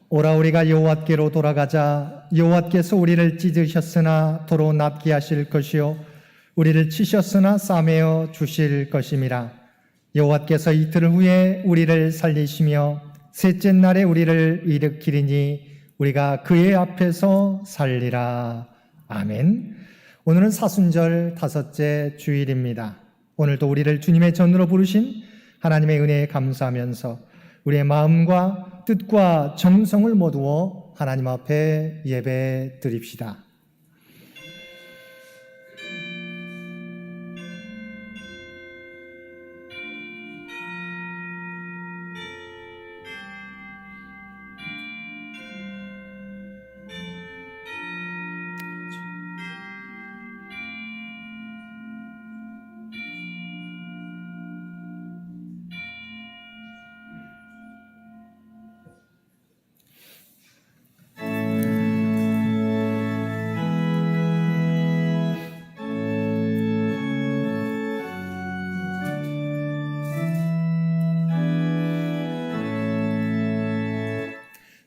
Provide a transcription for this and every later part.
오라 우리가 여호와께로 돌아가자. 여호와께서 우리를 찢으셨으나 도로 낫게 하실 것이요 우리를 치셨으나 싸매어 주실 것임이라. 여호와께서 이틀 후에 우리를 살리시며 셋째 날에 우리를 일으키리니 우리가 그의 앞에서 살리라. 아멘. 오늘은 사순절 5째 주일입니다. 오늘도 우리를 주님의 전으로 부르신 하나님의 은혜에 감사하면서 우리의 마음과 뜻과 정성을 모두어 하나님 앞에 예배 드립시다.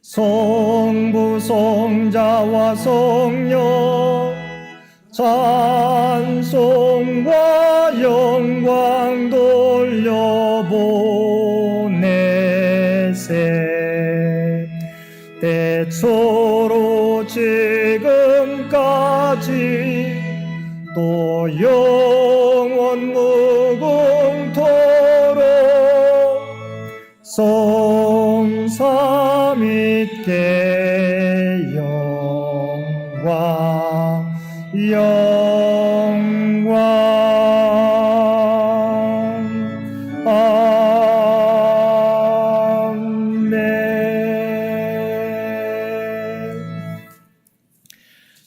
성부 성자와 성령 찬송과 영광 돌려보내세. 때초로 지금까지 또 영원 무궁토록 성삼위께 영광 아멘.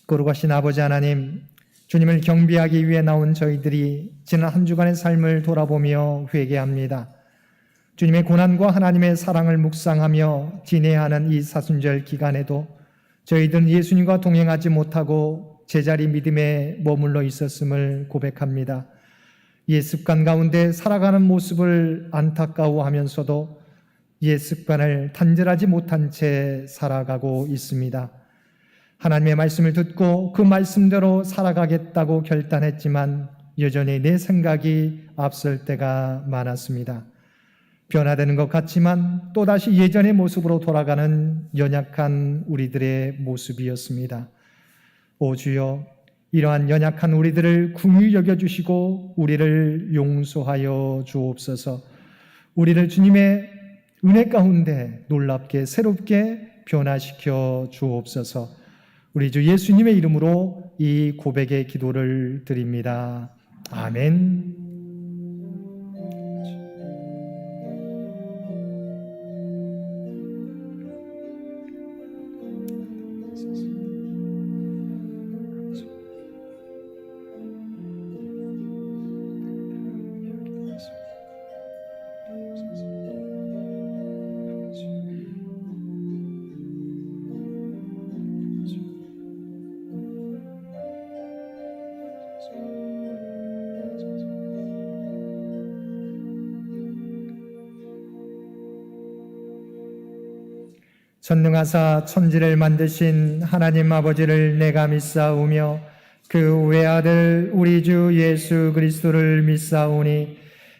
거룩하신 아버지 하나님, 주님을 경배하기 위해 나온 저희들이 지난 한 주간의 삶을 돌아보며 회개합니다. 주님의 고난과 하나님의 사랑을 묵상하며 지내야 하는 이 사순절 기간에도 저희들은 예수님과 동행하지 못하고 제자리 믿음에 머물러 있었음을 고백합니다. 옛 습관 가운데 살아가는 모습을 안타까워하면서도 옛 습관을 단절하지 못한 채 살아가고 있습니다. 하나님의 말씀을 듣고 그 말씀대로 살아가겠다고 결단했지만 여전히 내 생각이 앞설 때가 많았습니다. 변화되는 것 같지만 또다시 예전의 모습으로 돌아가는 연약한 우리들의 모습이었습니다. 오 주여, 이러한 연약한 우리들을 긍휼히 여겨주시고 우리를 용서하여 주옵소서. 우리를 주님의 은혜 가운데 놀랍게 새롭게 변화시켜 주옵소서. 우리 주 예수님의 이름으로 이 고백의 기도를 드립니다. 아멘. 전능하사 천지를 만드신 하나님 아버지를 내가 믿사오며 그 외아들 우리 주 예수 그리스도를 믿사오니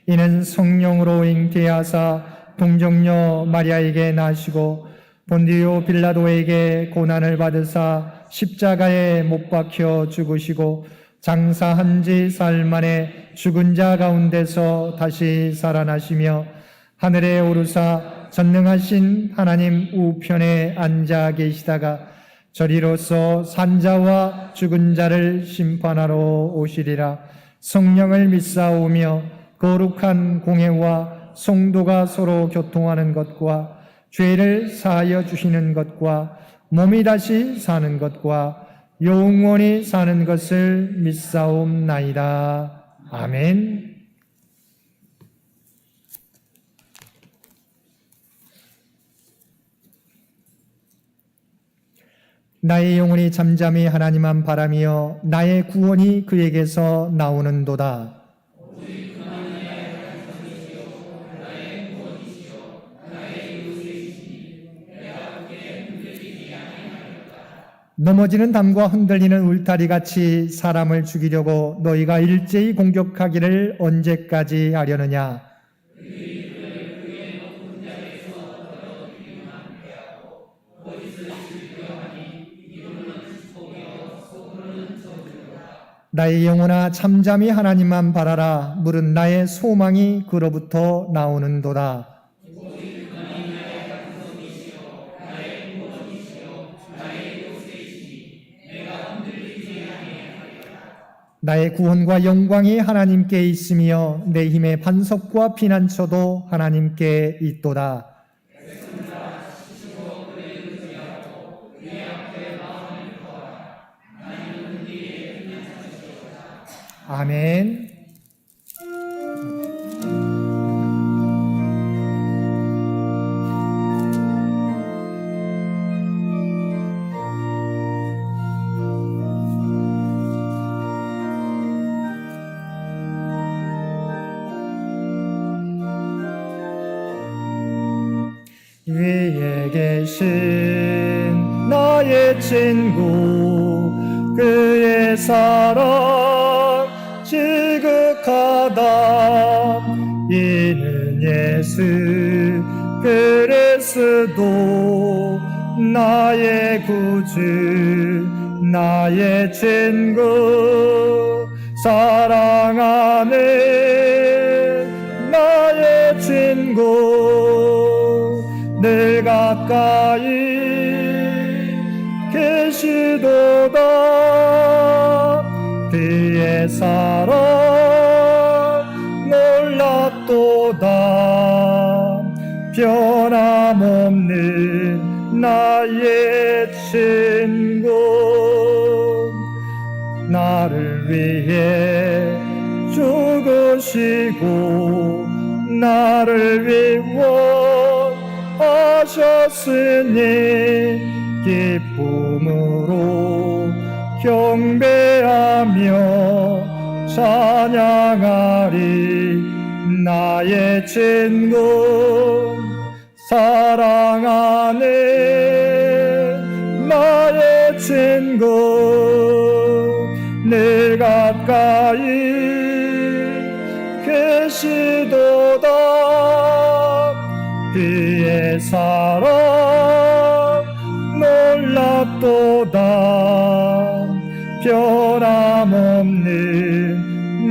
이는 성령으로 잉태하사 동정녀 마리아에게 나시고 본디오 빌라도에게 고난을 받으사 십자가에 못 박혀 죽으시고 장사한 지 사흘 만에 죽은 자 가운데서 다시 살아나시며 하늘에 오르사 전능하신 하나님 우편에 앉아 계시다가 저리로서 산자와 죽은 자를 심판하러 오시리라. 성령을 믿사오며 거룩한 공회와 성도가 서로 교통하는 것과 죄를 사하여 주시는 것과 몸이 다시 사는 것과 영원히 사는 것을 믿사옵나이다. 아멘. 나의 영혼이 잠잠히 하나님만 바라며 나의 구원이 그에게서 나오는도다. 넘어지는 담과 흔들리는 울타리 같이 사람을 죽이려고 너희가 일제히 공격하기를 언제까지 하려느냐? 나의 영혼아 잠잠히 하나님만 바라라. 물은 나의 소망이 그로부터 나오는도다. 나의 구원과 영광이 하나님께 있으며 내 힘의 반석과 피난처도 하나님께 있도다. 아멘. 위에 계신 나의 친구 그의 사랑 지극하다. 이는 예수 그리스도 나의 구주 나의 친구 사랑하는 나의 친구 늘 가까이 계시도다. 그의 사랑 놀랍도다. 변함없는 나의 친구 나를 위해 죽으시고 나를 위원하셨으니 기쁨으로 경배하며 찬양하리. 나의 친구 사랑하는 나의 친구 늘 가까이 계시도다. 그의 사랑 놀랍도다. 변함없는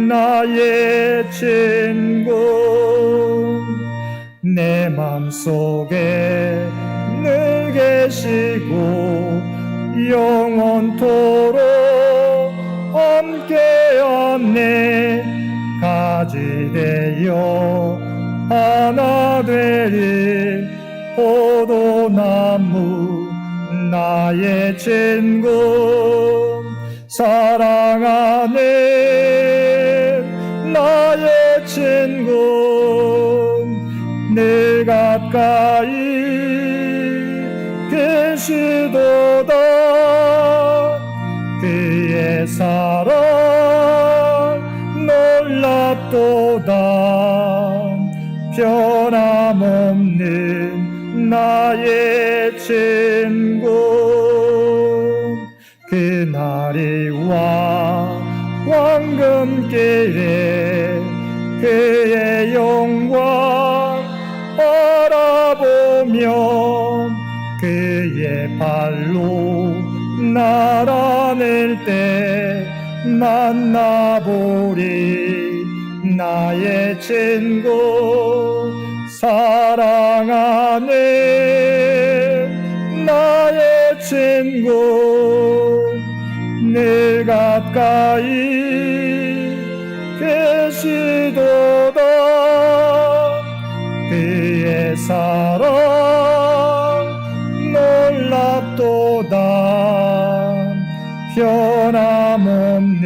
나의 친구 내 맘속에 늘 계시고 영원토록 함께하네. 가지 되어 하나 되리 포도나무 나의 친구 사랑하는 나의 친구 늘 가까이 계시도다. 그의 사랑 놀랍도다. 변함없는 나의 친구 그날이 와 황금길에 그의 영광 바라보며 그의 발로 날아낼 때 만나보리. 나의 친구 사랑하는 나의 친구 늘 가까이 계시도다. 그의 사랑 놀랍도다. 변함없는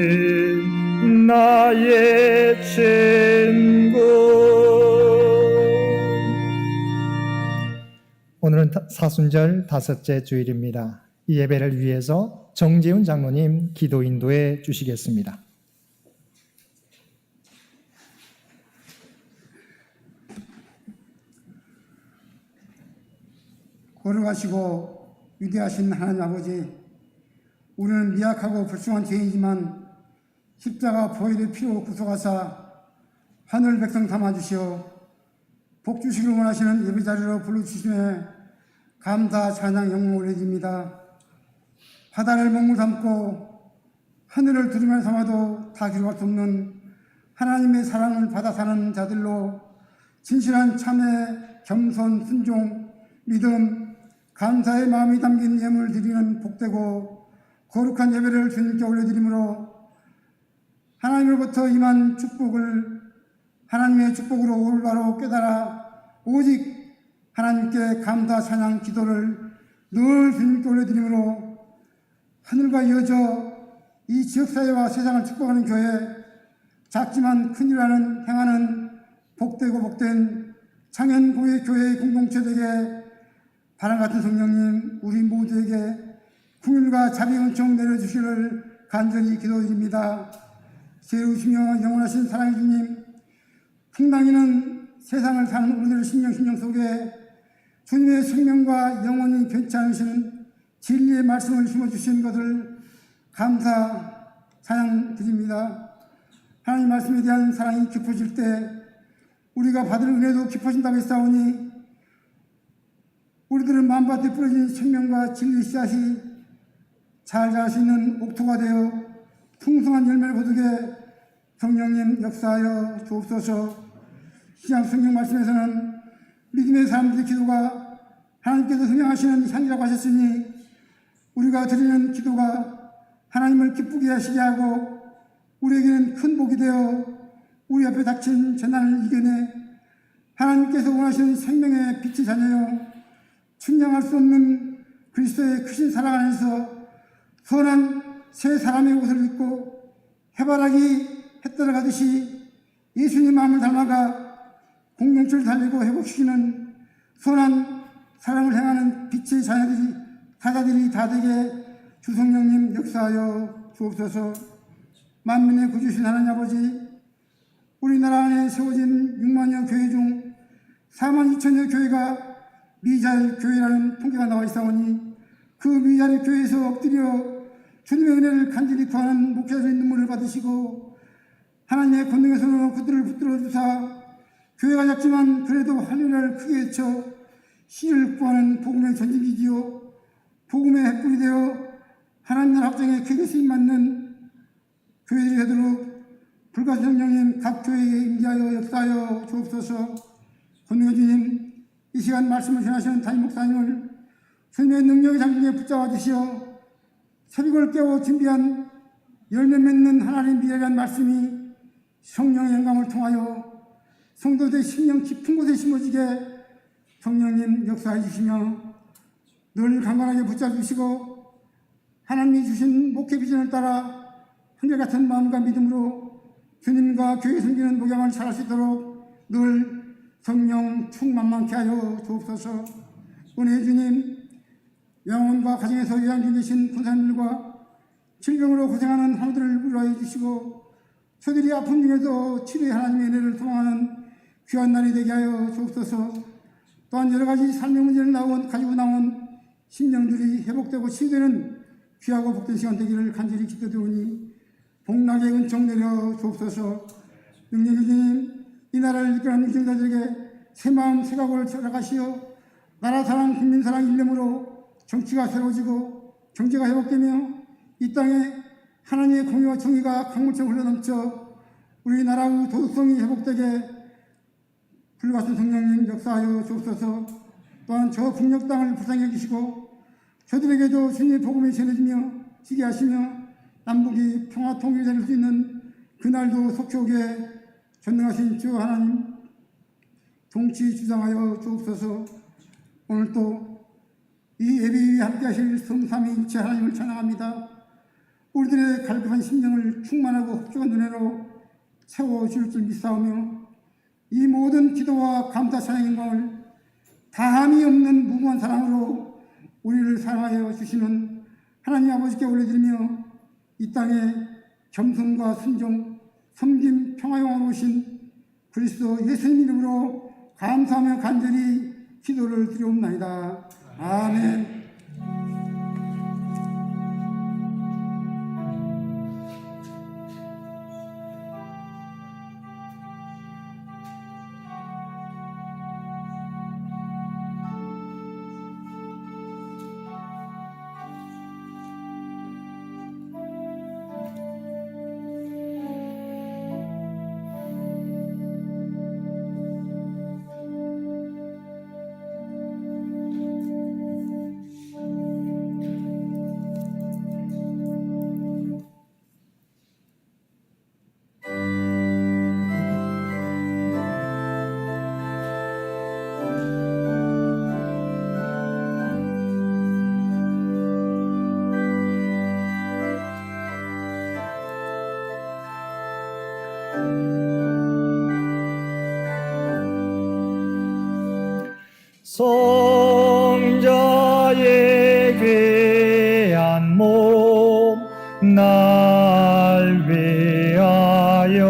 나의 친구. 오늘은 사순절 5째 주일입니다. 이 예배를 위해서 정재훈 장로님 기도 인도해 주시겠습니다. 거룩하시고 위대하신 하나님 아버지, 우리는 미약하고 불쌍한 죄인이지만 십자가 보혈의 피로 구속하사 하늘 백성 삼아주시어 복 주시길 원하시는 예배 자리로 불러주심에 감사 찬양 영광 올려드립니다. 바다를 먹물 삼고 하늘을 두루마리 삼아도 다 기록할 수 없는 하나님의 사랑을 받아 사는 자들로 진실한 참회, 겸손, 순종, 믿음, 감사의 마음이 담긴 예물을 드리는 복되고 거룩한 예배를 주님께 올려드리므로 하나님으로부터 임한 축복을 하나님의 축복으로 올바로 깨달아 오직 하나님께 감사, 찬양, 기도를 늘 주님께 올려드리므로 하늘과 이어져 이 지역사회와 세상을 축복하는 교회, 작지만 큰일하는 행하는 복되고 복된 창현고의 교회의 공동체 되게 바람같은 성령님 우리 모두에게 긍휼과 자비 은총 내려주시기를 간절히 기도드립니다. 세우시며 영원하신 사랑의 주님, 풍랑이는 세상을 사는 우리들의 심령 속에 주님의 생명과 영원히 변치 않으시는 진리의 말씀을 심어주신 것을 감사, 찬양 드립니다. 하나님 말씀에 대한 사랑이 깊어질 때 우리가 받을 은혜도 깊어진다고 했사오니 우리들은 마음밭에 뿌려진 생명과 진리 씨앗이 잘 자랄 수 있는 옥토가 되어 풍성한 열매를 거두게 성령님 역사하여 주옵소서. 신약 성경 말씀에서는 믿음의 사람들의 기도가 하나님께서 선명하시는 향이라고 하셨으니 우리가 드리는 기도가 하나님을 기쁘게 하시게 하고 우리에게는 큰 복이 되어 우리 앞에 닥친 재난을 이겨내 하나님께서 원하시는 생명의 빛이 자녀여 측량할 수 없는 그리스도의 크신 사랑 안에서 선한 새 사람의 옷을 입고 해바라기 해 따라가듯이 예수님 마음을 닮아가 공동체를 달리고 회복시키는 선한 사랑을 행하는 빛의 자녀들이 타자들이 다 되게 주성령님 역사하여 주옵소서. 만민의 구주신 하나님 아버지, 우리나라 안에 세워진 6만여 교회 중 4만 2천여 교회가 미자립 교회라는 통계가 나와 있사오니 그 미자립 교회에서 엎드려 주님의 은혜를 간절히 구하는 목회자들의 눈물을 받으시고 하나님의 권능의 손으로 그들을 붙들어 주사 교회가 작지만 그래도 할렐루야를 크게 외쳐 시를 구하는 복음의 전진기지요 복음의 햇불이 되어 하나님 나라 확장에 크게 쓰임받는 교회들이 되도록 불가시 성령님 각 교회에 임재하여 역사하여 주옵소서. 권능의 주님, 이 시간 말씀을 전하시는 담임 목사님을 주님의 능력의 장중에 붙잡아 주시어 새벽을 깨워 준비한 열매 맺는 하나님의 미래란 말씀이 성령의 영감을 통하여 성도들의 심령 깊은 곳에 심어지게 성령님 역사해 주시며 늘 강건하게 붙잡아 주시고 하나님이 주신 목회 비전을 따라 한결같은 마음과 믿음으로 주님과 교회 섬기는 목양을 잘할 수 있도록 늘 성령 충만만케 하여 주옵소서. 은혜의 주님, 영혼과 가정에서 요양 중에 계신 군사님들과 질병으로 고생하는 하나들을 위로해 주시고 저들이 아픔 중에도 치료의 하나님의 은혜를 소망하는 귀한 날이 되게 하여 주옵소서. 또한 여러 가지 삶의 문제를 가지고 나온 심령들이 회복되고 치유되는 귀하고 복된 시간 되기를 간절히 기도드리오니 복락의 은총 내려 주옵소서. 능력의 주님, 이 나라를 이끌어가는 일정자들에게 새 마음 새 각오를 찾아가시어 나라 사랑 국민 사랑 일념으로 정치가 새로워지고 경제가 회복되며 이 땅에 하나님의 공의와 정의가 강물처럼 흘러넘쳐 우리나라의 도덕성이 회복되게 불같은 성령님 역사하여 주옵소서. 또한 저 북녘 땅을 불쌍히 여기시고 저들에게도 주님의 복음이 전해지며 지게 하시며 남북이 평화 통일이 될 수 있는 그날도 속히 오게 전능하신 주 하나님 통치 주장하여 주옵소서. 오늘 또 이 예배 위에 함께하실 성삼위일체 하나님을 찬양합니다. 우리들의 갈급한 심령을 충만하고 흡족한 은혜로 채워줄 줄 믿사오며 이 모든 기도와 감사 찬양 영광을 다함이 없는 무궁한 사랑으로 우리를 사랑하여 주시는 하나님 아버지께 올려드리며 이 땅에 겸손과 순종, 섬김, 평화영화로 오신 그리스도 예수님 이름으로 감사하며 간절히 기도를 드리옵나이다. 아멘. 성자의 귀한 몸 날 위하여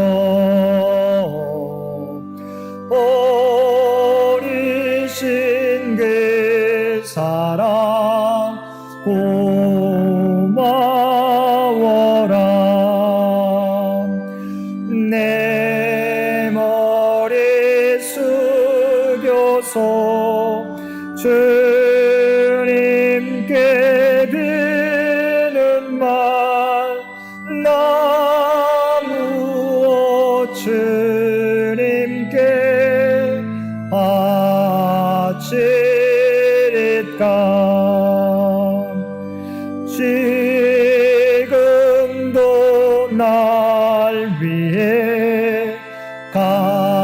버리신 그 사랑 고마워라. 내 머리 숙여서 주님께 드리는 말 나 무엇 주님께 바치리까. 지금도 날 위해 간구하시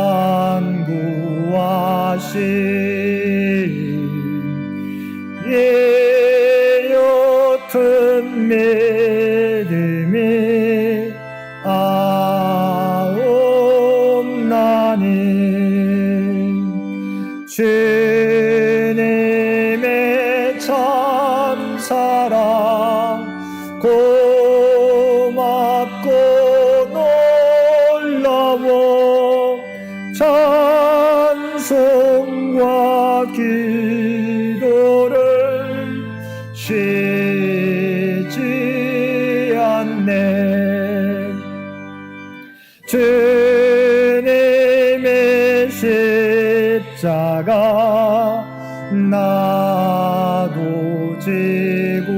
옅은 믿음이 아옵나니 주님의 참사랑 고맙고 놀라워 찬송과 기도를 쉬지 않네. 주님의 십자가 나도 지고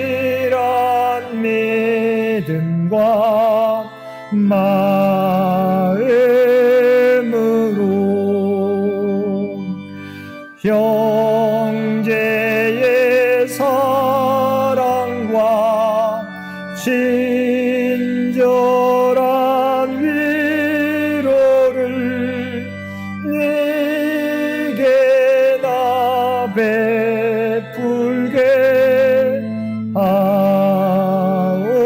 신실한 믿음과 마음으로 형제의 사랑과 친절한 위로를 네게 나 베풀게 하옵소서.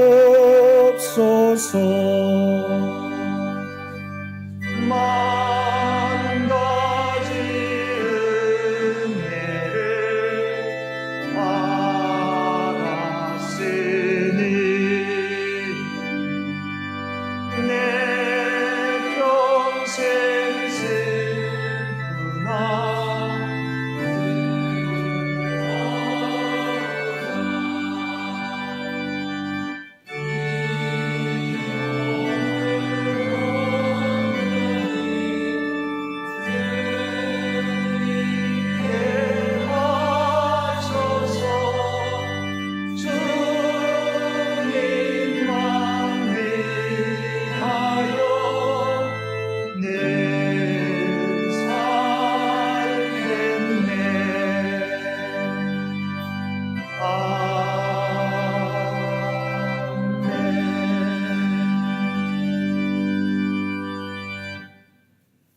만 가지 은혜를 받았으니 내 평생 슬프나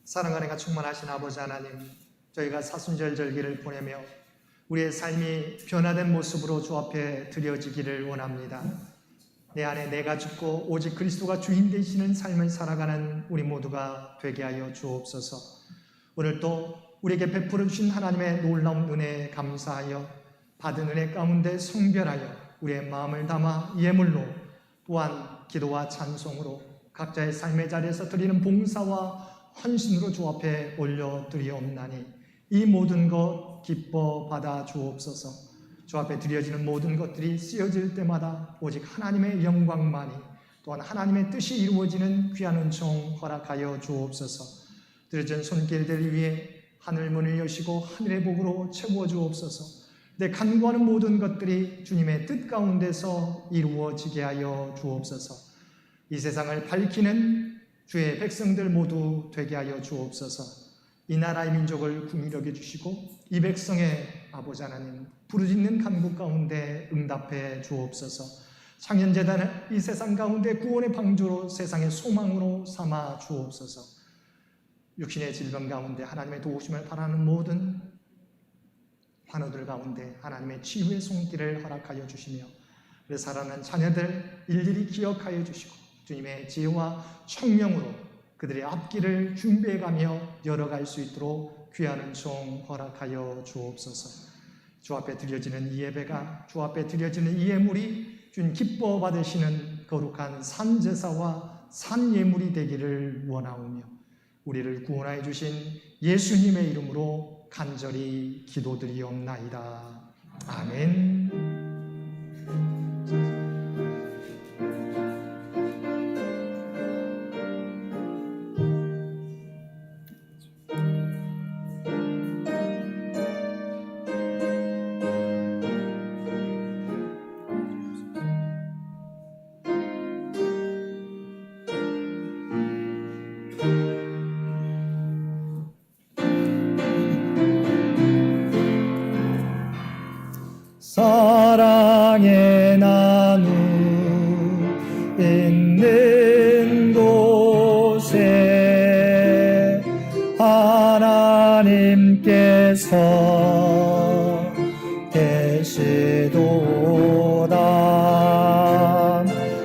사랑 은혜가 충만하신 아버지 하나님, 저희가 사순절 절기를 보내며 우리의 삶이 변화된 모습으로 주 앞에 드려지기를 원합니다. 내 안에 내가 죽고 오직 그리스도가 주인 되시는 삶을 살아가는 우리 모두가 되게 하여 주옵소서. 오늘도 우리에게 베풀어 주신 하나님의 놀라운 은혜에 감사하여 받은 은혜 가운데 성별하여 우리의 마음을 담아 예물로 또한 기도와 찬송으로 각자의 삶의 자리에서 드리는 봉사와 헌신으로 주 앞에 올려드리옵나니 이 모든 것 기뻐 받아 주옵소서. 주 앞에 드려지는 모든 것들이 쓰여질 때마다 오직 하나님의 영광만이 또한 하나님의 뜻이 이루어지는 귀한 은총 허락하여 주옵소서. 드려진 손길들 위해 하늘 문을 여시고 하늘의 복으로 채워 주옵소서. 내 간구하는 모든 것들이 주님의 뜻 가운데서 이루어지게 하여 주옵소서. 이 세상을 밝히는 주의 백성들 모두 되게 하여 주옵소서. 이 나라의 민족을 긍휼히 여겨주시고 이 백성의 아버지 하나님 부르짖는 간구 가운데 응답해 주옵소서. 창현재단을 이 세상 가운데 구원의 방주로 세상의 소망으로 삼아 주옵소서. 육신의 질병 가운데 하나님의 도우심을 바라는 모든 환우들 가운데 하나님의 치유의 손길을 허락하여 주시며 우리 사랑하는 자녀들 일일이 기억하여 주시고 주님의 지혜와 청명으로 그들의 앞길을 준비해가며 열어갈 수 있도록 귀한 은총 허락하여 주옵소서. 주 앞에 드려지는 이 예배가, 주 앞에 드려지는 이 예물이 주님 기뻐 받으시는 거룩한 산제사와 산예물이 되기를 원하오며 우리를 구원하여 주신 예수님의 이름으로 간절히 기도드리옵나이다. 아멘. 사랑의 나무 있는 곳에 하나님께서 계시도다.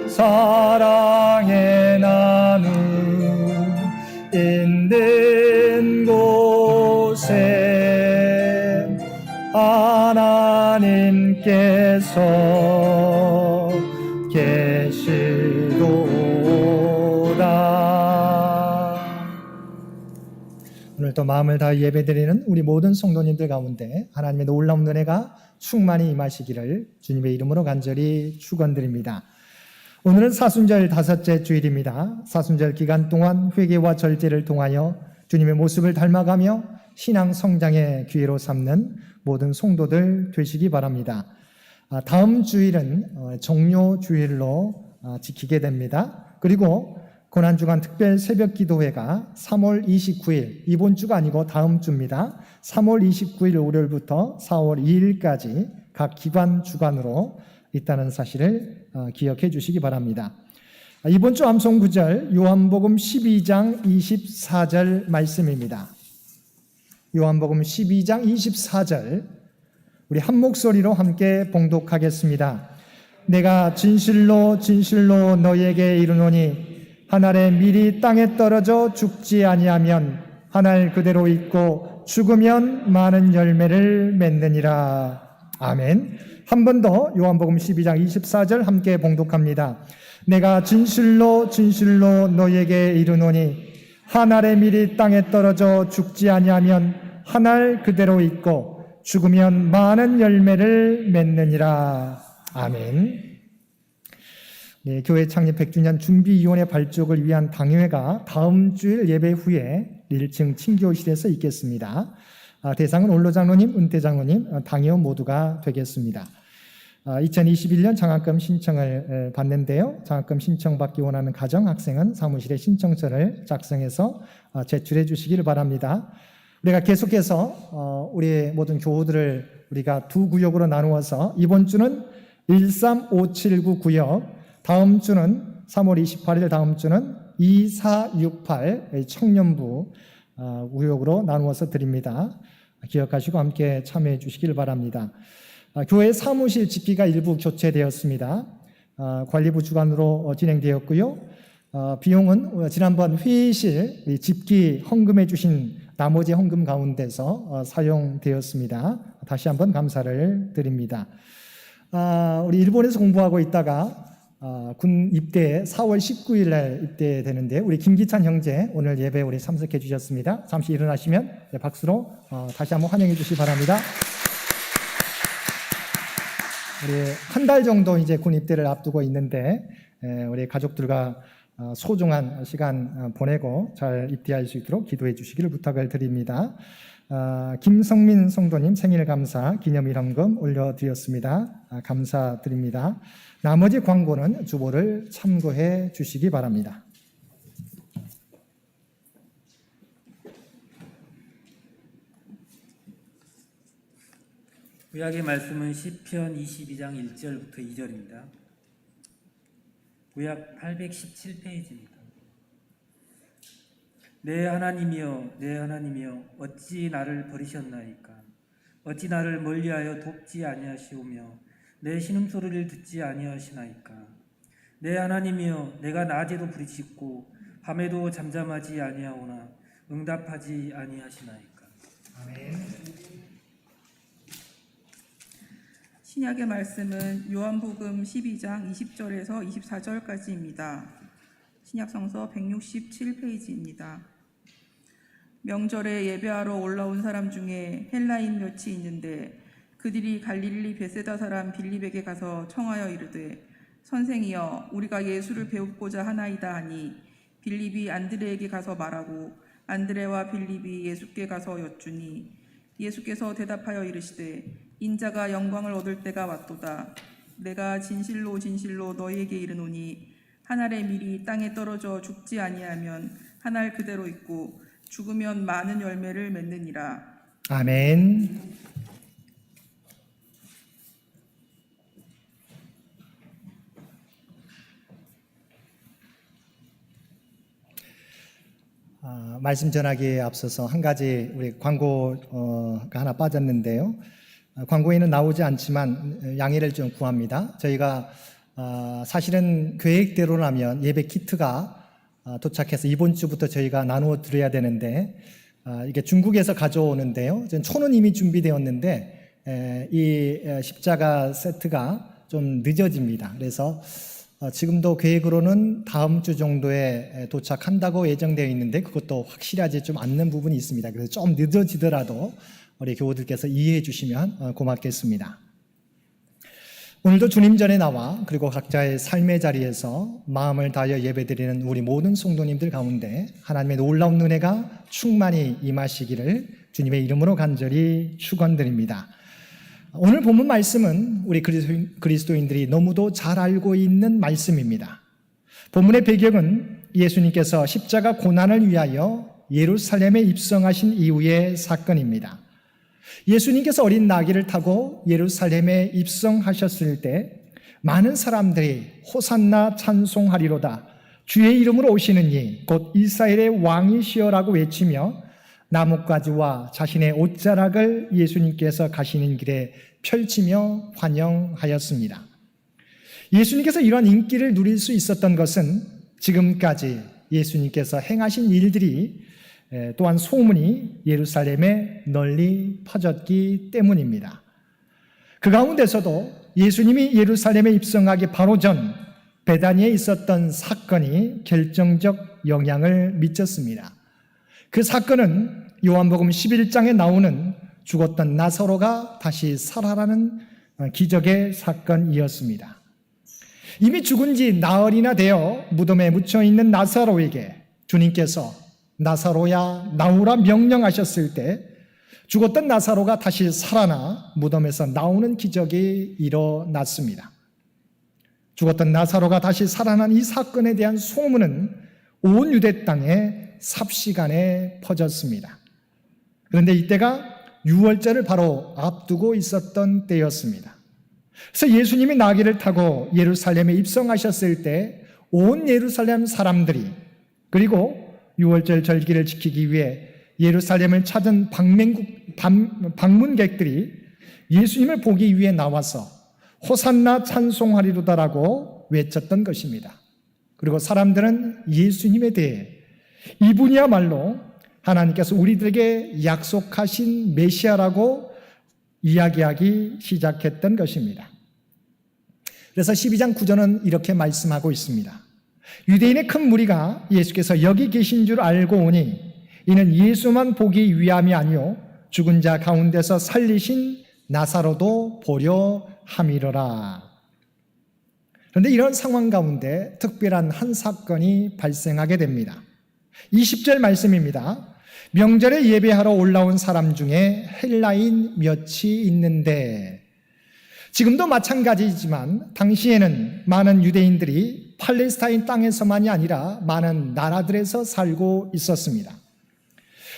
사랑의 나무 있는 곳에 하나님께서 계시도다. 오늘도 마음을 다해 예배드리는 우리 모든 성도님들 가운데 하나님의 놀라운 은혜가 충만히 임하시기를 주님의 이름으로 간절히 축원드립니다. 오늘은 사순절 5째 주일입니다. 사순절 기간 동안 회개와 절제를 통하여 주님의 모습을 닮아가며 신앙 성장의 기회로 삼는 모든 성도들 되시기 바랍니다. 다음 주일은 종료 주일로 지키게 됩니다. 그리고 고난주간 특별 새벽 기도회가 3월 29일, 이번 주가 아니고 다음 주입니다. 3월 29일 월요일부터 4월 2일까지 각 기관 주간으로 있다는 사실을 기억해 주시기 바랍니다. 이번 주 암송 구절 요한복음 12장 24절 말씀입니다. 요한복음 12장 24절 우리 한 목소리로 함께 봉독하겠습니다. 내가 진실로 진실로 너희에게 이르노니 한 알의 밀이 땅에 떨어져 죽지 아니하면 한 알 그대로 있고 죽으면 많은 열매를 맺느니라. 아멘. 한 번 더 요한복음 12장 24절 함께 봉독합니다. 내가 진실로 진실로 너희에게 이르노니 한 알의 밀이 땅에 떨어져 죽지 아니하면 한 알 그대로 있고 죽으면 많은 열매를 맺느니라. 아멘. 네, 교회 창립 100주년 준비위원회 발족을 위한 당회가 다음 주일 예배 후에 1층 친교실에서 있겠습니다. 대상은 원로 장로님, 은퇴 장로님, 당회원 모두가 되겠습니다. 2021년 장학금 신청을 받는데요. 장학금 신청받기 원하는 가정 학생은 사무실에 신청서를 작성해서 제출해 주시기를 바랍니다. 우리가 계속해서 우리 모든 교우들을 우리가 두 구역으로 나누어서 이번 주는 13579 구역, 다음 주는 3월 28일 다음 주는 2468 청년부 구역으로 나누어서 드립니다. 기억하시고 함께 참여해 주시길 바랍니다. 교회 사무실 집기가 일부 교체되었습니다. 관리부 주관으로 진행되었고요. 비용은 지난번 회의실 집기 헌금해 주신 나머지 헌금 가운데서 사용되었습니다. 다시 한번 감사를 드립니다. 우리 일본에서 공부하고 있다가 군 입대 4월 19일 날 입대되는데 우리 김기찬 형제 오늘 예배 우리 참석해 주셨습니다. 잠시 일어나시면 박수로 다시 한번 환영해 주시기 바랍니다. 우리 한 달 정도 이제 군 입대를 앞두고 있는데 우리 가족들과 소중한 시간 보내고 잘 입대할 수 있도록 기도해 주시기를 부탁을 드립니다. 김성민 성도님 생일 감사 기념일 헌금 올려드렸습니다. 감사드립니다. 나머지 광고는 주보를 참고해 주시기 바랍니다. 구약의 말씀은 시편 22장 1절부터 2절입니다. 구약 817페이지입니다. 내 하나님이여 내 하나님이여 어찌 나를 버리셨나이까. 어찌 나를 멀리하여 돕지 아니하시오며 내 신음소리를 듣지 아니하시나이까. 내 하나님이여 내가 낮에도 부르짖고 밤에도 잠잠하지 아니하오나 응답하지 아니하시나이까. 신약의 말씀은 요한복음 12장 20절에서 24절까지입니다. 신약성서 167페이지입니다. 명절에 예배하러 올라온 사람 중에 헬라인 몇이 있는데 그들이 갈릴리 베세다 사람 빌립에게 가서 청하여 이르되 선생이여 우리가 예수를 배우고자 하나이다 하니 빌립이 안드레에게 가서 말하고 안드레와 빌립이 예수께 가서 여쭈니 예수께서 대답하여 이르시되 인자가 영광을 얻을 때가 왔도다. 내가 진실로 진실로 너희에게 이르노니 한 알의 밀이 땅에 떨어져 죽지 아니하면 한 알 그대로 있고 죽으면 많은 열매를 맺느니라. 아멘. 말씀 전하기에 앞서서 한 가지 우리 광고가 하나 빠졌는데요. 광고에는 나오지 않지만 양해를 좀 구합니다. 저희가 사실은 계획대로라면 예배 키트가 도착해서 이번 주부터 저희가 나누어 드려야 되는데 이게 중국에서 가져오는데요. 초는 이미 준비되었는데 이 십자가 세트가 좀 늦어집니다. 그래서 지금도 계획으로는 다음 주 정도에 도착한다고 예정되어 있는데 그것도 확실하지 좀 않는 부분이 있습니다. 그래서 좀 늦어지더라도 우리 교우들께서 이해해 주시면 고맙겠습니다. 오늘도 주님 전에 나와 그리고 각자의 삶의 자리에서 마음을 다하여 예배드리는 우리 모든 성도님들 가운데 하나님의 놀라운 은혜가 충만히 임하시기를 주님의 이름으로 간절히 축원드립니다. 오늘 본문 말씀은 우리 그리스도인들이 너무도 잘 알고 있는 말씀입니다. 본문의 배경은 예수님께서 십자가 고난을 위하여 예루살렘에 입성하신 이후의 사건입니다. 예수님께서 어린 나귀를 타고 예루살렘에 입성하셨을 때 많은 사람들이 호산나 찬송하리로다. 주의 이름으로 오시는 이 곧 이스라엘의 왕이시여라고 외치며 나뭇가지와 자신의 옷자락을 예수님께서 가시는 길에 펼치며 환영하였습니다. 예수님께서 이러한 인기를 누릴 수 있었던 것은 지금까지 예수님께서 행하신 일들이 또한 소문이 예루살렘에 널리 퍼졌기 때문입니다. 그 가운데서도 예수님이 예루살렘에 입성하기 바로 전 베다니에 있었던 사건이 결정적 영향을 미쳤습니다. 그 사건은 요한복음 11장에 나오는 죽었던 나사로가 다시 살아나는 기적의 사건이었습니다. 이미 죽은 지 나흘이나 되어 무덤에 묻혀있는 나사로에게 주님께서 나사로야 나오라 명령하셨을 때 죽었던 나사로가 다시 살아나 무덤에서 나오는 기적이 일어났습니다. 죽었던 나사로가 다시 살아난 이 사건에 대한 소문은 온 유대 땅에 삽시간에 퍼졌습니다. 그런데 이때가 유월절을 바로 앞두고 있었던 때였습니다. 그래서 예수님이 나귀를 타고 예루살렘에 입성하셨을 때 온 예루살렘 사람들이 그리고 유월절 절기를 지키기 위해 예루살렘을 찾은 방문객들이 예수님을 보기 위해 나와서 호산나 찬송하리로다라고 외쳤던 것입니다. 그리고 사람들은 예수님에 대해 이분이야말로 하나님께서 우리들에게 약속하신 메시아라고 이야기하기 시작했던 것입니다. 그래서 12장 9절은 이렇게 말씀하고 있습니다. 유대인의 큰 무리가 예수께서 여기 계신 줄 알고 오니 이는 예수만 보기 위함이 아니요 죽은 자 가운데서 살리신 나사로도 보려 함이로라. 그런데 이런 상황 가운데 특별한 한 사건이 발생하게 됩니다. 20절 말씀입니다. 명절에 예배하러 올라온 사람 중에 헬라인 몇이 있는데 지금도 마찬가지이지만 당시에는 많은 유대인들이 팔레스타인 땅에서만이 아니라 많은 나라들에서 살고 있었습니다.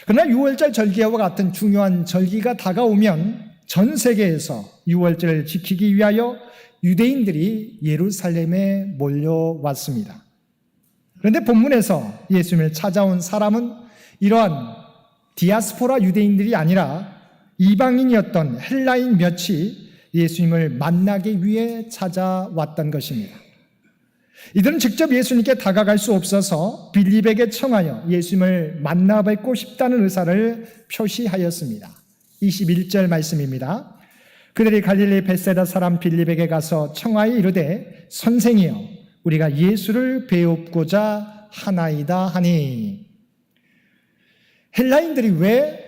그러나 유월절 절기와 같은 중요한 절기가 다가오면 전 세계에서 유월절을 지키기 위하여 유대인들이 예루살렘에 몰려왔습니다. 그런데 본문에서 예수님을 찾아온 사람은 이러한 디아스포라 유대인들이 아니라 이방인이었던 헬라인 몇이 예수님을 만나기 위해 찾아왔던 것입니다. 이들은 직접 예수님께 다가갈 수 없어서 빌립에게 청하여 예수님을 만나 뵙고 싶다는 의사를 표시하였습니다. 21절 말씀입니다. 그들이 갈릴리 벳세다 사람 빌립에게 가서 청하여 이르되 선생이여 우리가 예수를 배웁고자 하나이다 하니. 헬라인들이 왜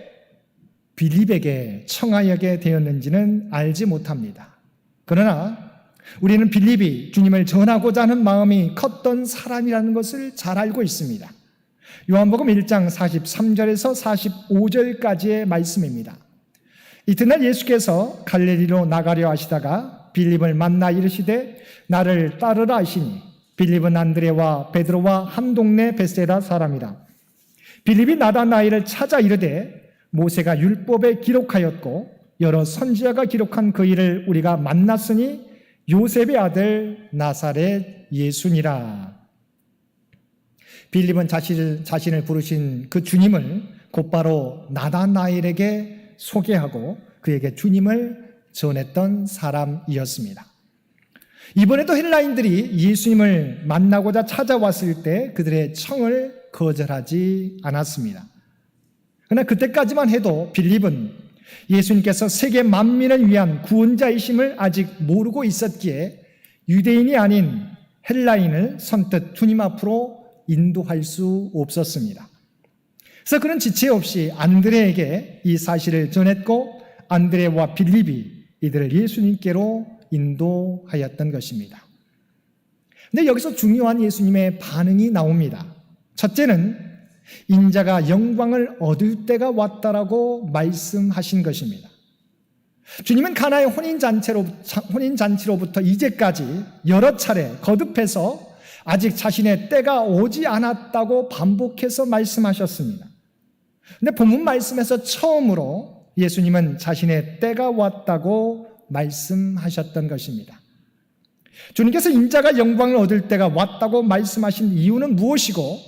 빌립에게 청하게 되었는지는 알지 못합니다. 그러나 우리는 빌립이 주님을 전하고자 하는 마음이 컸던 사람이라는 것을 잘 알고 있습니다. 요한복음 1장 43절에서 45절까지의 말씀입니다. 이튿날 예수께서 갈릴리로 나가려 하시다가 빌립을 만나 이르시되 나를 따르라 하시니 빌립은 안드레와 베드로와 한 동네 벳세다 사람이라. 빌립이 나다나엘을 찾아 이르되 모세가 율법에 기록하였고 여러 선지자가 기록한 그 일을 우리가 만났으니 요셉의 아들 나사렛 예수니라. 빌립은 자신을 부르신 그 주님을 곧바로 나다나엘에게 소개하고 그에게 주님을 전했던 사람이었습니다. 이번에도 헬라인들이 예수님을 만나고자 찾아왔을 때 그들의 청을 거절하지 않았습니다. 그러나 그때까지만 해도 빌립은 예수님께서 세계 만민을 위한 구원자이심을 아직 모르고 있었기에 유대인이 아닌 헬라인을 선뜻 주님 앞으로 인도할 수 없었습니다. 그래서 그는 지체 없이 안드레에게 이 사실을 전했고 안드레와 빌립이 이들을 예수님께로 인도하였던 것입니다. 근데 여기서 중요한 예수님의 반응이 나옵니다. 첫째는 인자가 영광을 얻을 때가 왔다라고 말씀하신 것입니다. 주님은 가나의 혼인잔치로부터 이제까지 여러 차례 거듭해서 아직 자신의 때가 오지 않았다고 반복해서 말씀하셨습니다. 근데 본문 말씀에서 처음으로 예수님은 자신의 때가 왔다고 말씀하셨던 것입니다. 주님께서 인자가 영광을 얻을 때가 왔다고 말씀하신 이유는 무엇이고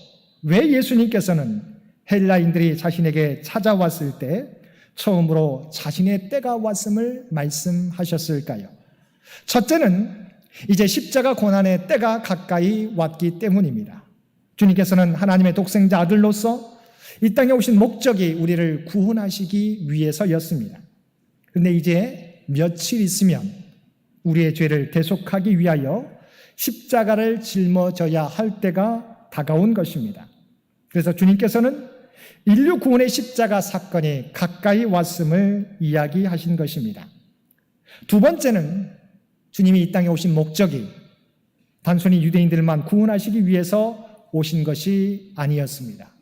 왜 예수님께서는 헬라인들이 자신에게 찾아왔을 때 처음으로 자신의 때가 왔음을 말씀하셨을까요? 첫째는 이제 십자가 고난의 때가 가까이 왔기 때문입니다. 주님께서는 하나님의 독생자 아들로서 이 땅에 오신 목적이 우리를 구원하시기 위해서였습니다. 그런데 이제 며칠 있으면 우리의 죄를 대속하기 위하여 십자가를 짊어져야 할 때가 다가온 것입니다. 그래서 주님께서는 인류 구원의 십자가 사건이 가까이 왔음을 이야기하신 것입니다. 두 번째는 주님이 이 땅에 오신 목적이 단순히 유대인들만 구원하시기 위해서 오신 것이 아니었습니다.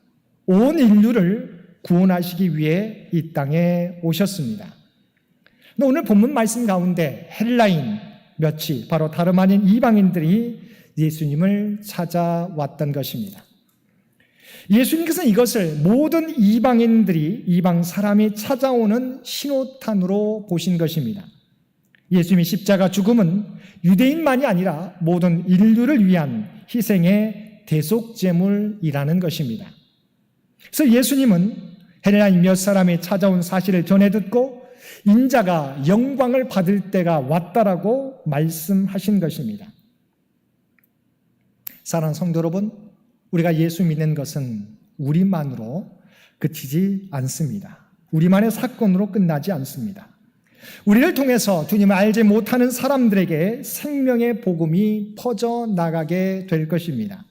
온 인류를 구원하시기 위해 이 땅에 오셨습니다. 오늘 본문 말씀 가운데 헬라인 몇이 바로 다름 아닌 이방인들이 예수님을 찾아왔던 것입니다. 예수님께서는 이것을 모든 이방인들이 이방 사람이 찾아오는 신호탄으로 보신 것입니다. 예수님의 십자가 죽음은 유대인만이 아니라 모든 인류를 위한 희생의 대속제물이라는 것입니다. 그래서 예수님은 헬라인 몇 사람이 찾아온 사실을 전해 듣고 인자가 영광을 받을 때가 왔다라고 말씀하신 것입니다. 사랑하는 성도 여러분, 우리가 예수 믿는 것은 우리만으로 그치지 않습니다. 우리만의 사건으로 끝나지 않습니다. 우리를 통해서 주님을 알지 못하는 사람들에게 생명의 복음이 퍼져나가게 될 것입니다.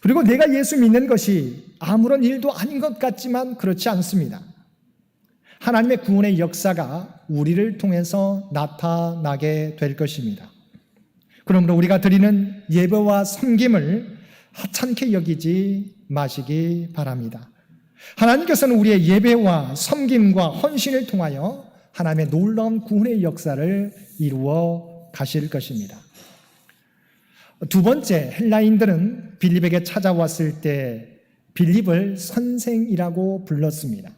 그리고 내가 예수 믿는 것이 아무런 일도 아닌 것 같지만 그렇지 않습니다. 하나님의 구원의 역사가 우리를 통해서 나타나게 될 것입니다. 그러므로 우리가 드리는 예배와 섬김을 하찮게 여기지 마시기 바랍니다. 하나님께서는 우리의 예배와 섬김과 헌신을 통하여 하나님의 놀라운 구원의 역사를 이루어 가실 것입니다. 두 번째, 헬라인들은 빌립에게 찾아왔을 때 빌립을 선생이라고 불렀습니다.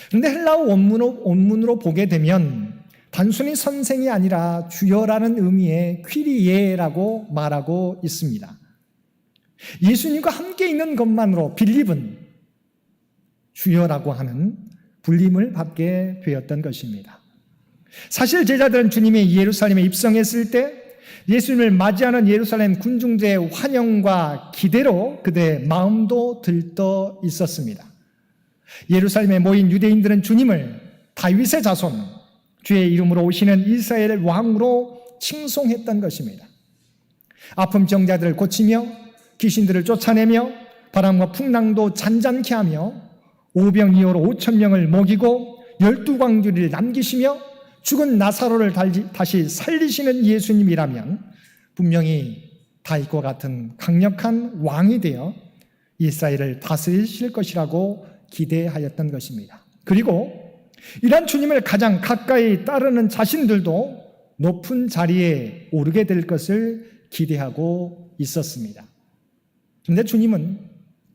그런데 헬라어 원문으로 보게 되면 단순히 선생이 아니라 주여라는 의미의 퀴리예라고 말하고 있습니다. 예수님과 함께 있는 것만으로 빌립은 주여라고 하는 불림을 받게 되었던 것입니다. 사실 제자들은 주님이 예루살렘에 입성했을 때 예수님을 맞이하는 예루살렘 군중들의 환영과 기대로 그들의 마음도 들떠 있었습니다. 예루살렘에 모인 유대인들은 주님을 다윗의 자손, 주의 이름으로 오시는 이스라엘 왕으로 칭송했던 것입니다. 아픔 정자들을 고치며 귀신들을 쫓아내며 바람과 풍랑도 잔잔케 하며 오병이어로 5,000명을 먹이고 12광주리를 남기시며 죽은 나사로를 다시 살리시는 예수님이라면 분명히 다윗과 같은 강력한 왕이 되어 이스라엘을 다스리실 것이라고 기대하였던 것입니다. 그리고 이런 주님을 가장 가까이 따르는 자신들도 높은 자리에 오르게 될 것을 기대하고 있었습니다. 그런데 주님은